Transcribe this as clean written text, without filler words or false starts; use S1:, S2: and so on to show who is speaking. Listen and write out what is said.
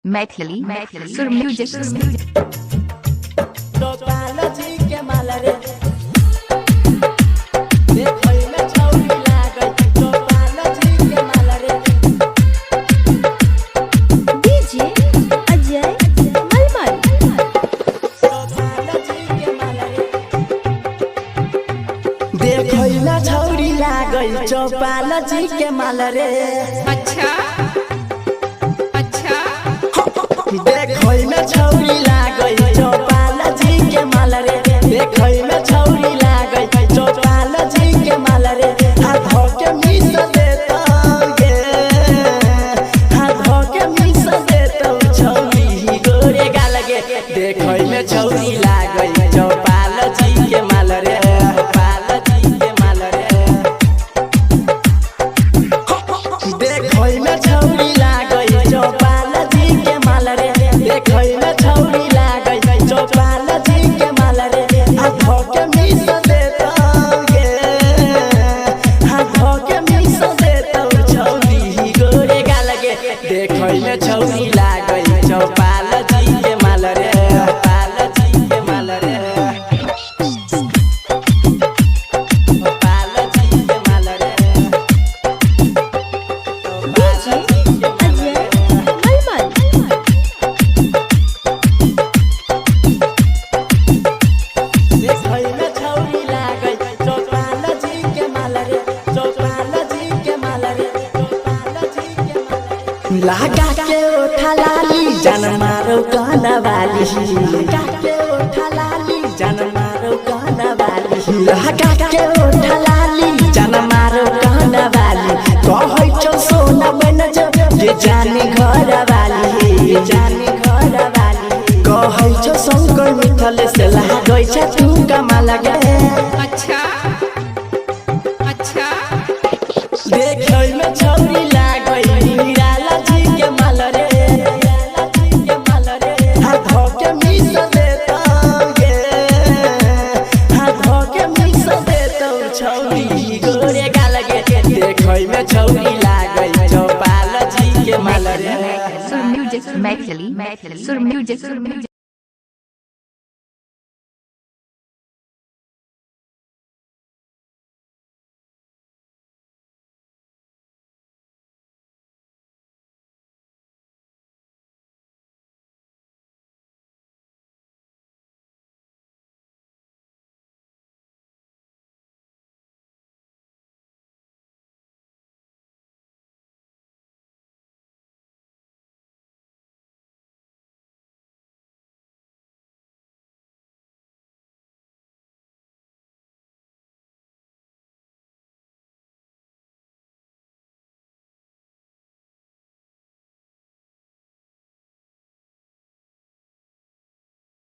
S1: मैथिली सुर म्यूजिक
S2: टोपालजी के माला रे देखै में छौरी लागै टोपालजी के माला रे
S3: डीजे अजय मलमल
S2: टोपालजी के माला रे देखै में छौरी लागै टोपालजी के माला रे
S1: अच्छा
S2: देखै में छौरी लागै टोपालजी के माला रे देखै में छौरी लागै टोपालजी के माला रे हाथ के मिस देतौ गे हाथ के मिस देतौ छौरी गोरे गाल गे देखै में छौरी लागै टोपालजी के माला रे टोपालजी के माला रे देखै में छौरी लागै टोपालजी के माला रे देखै में छौरी लागै टोपालजी के माला रे हाथ के मिस देतौ गे हाथ के मिस देतौ छौरी गोरे गाल गे देखै में छौरी लागै टोपालजी के माला रे टोपालजी के माला रे टोपालजी के माला रे
S3: डीजे अजय मलमल
S2: देखै में छौरी लागै टोपालजी के माला रे टोपालजी के माला रे टोपालजी के माला रे लगा के ओठा लाली जान मारो गाना वाली लगा के ओठा लाली जान मारो गाना वाली लगा के ओठा लाली जान मारो गाना वाली कहै छौ सोना बन जो ये जाने घर वाली ये जाने घर वाली कहै छौ शंकर मिथल से लागै छ तू कमाल गे
S1: अच्छा
S2: देखै में छौरी लागै निरालाजी के माला रे निरालाजी के माला रे हाथ के मिस देतौ गे हाथ के मिस देतौ छौरी गोरे गाल गे देखै में छौरी लागै टोपालजी के माला रे
S1: सुर म्यूजिक मैथिली सुर म्यूजिक